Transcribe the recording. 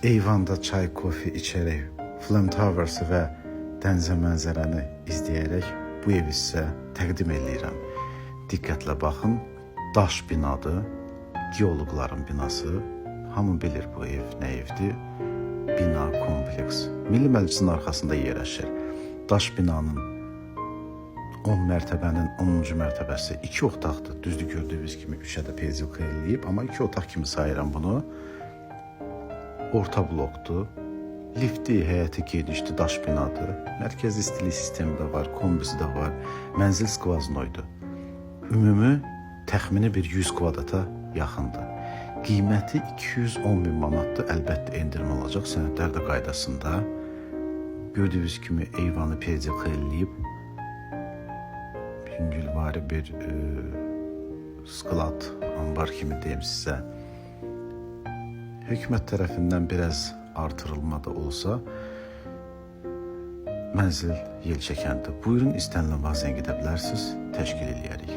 eyvanda çay, kofe içərək, Flame Towers-ı və dənizə mənzərəni izləyərək bu evi sizə təqdim edirəm. Diqqətlə baxın, daş binadır, geoloqların binası. Hamı bilir bu ev nə evdir? Bina, kompleks. Milli Məclisin arxasında yerləşir. Daş binanın 10 mərtəbənin 10-cu mərtəbəsi 2 otaqdır. Düzdür, gördüyünüz kimi 3-ə də peyzilka eləyib, amma 2 otaq kimi sayıram bunu. Orta blokdur. Lifti, həyəti genişdir, daş binadır. Mərkəzi istilik sistemi də var, kombisi də var. Mənzil skvaznoydur. Ümumi təxmini bir 100 kvadrata yaxındır. Qiyməti 210 min manatdır. Əlbəttə endirmə olacaq sənədlər də qaydasında. Gördüyünüz kimi eyvanı peyzilka eləyib. Yüngülvari bir sklad, ambar kimi deyim sizə. Hökumət tərəfindən biraz artırılma da olsa, mənzil yel çəkəndir. Buyurun, istənilən vaxt zəng edə bilərsiniz, təşkil eləyərik.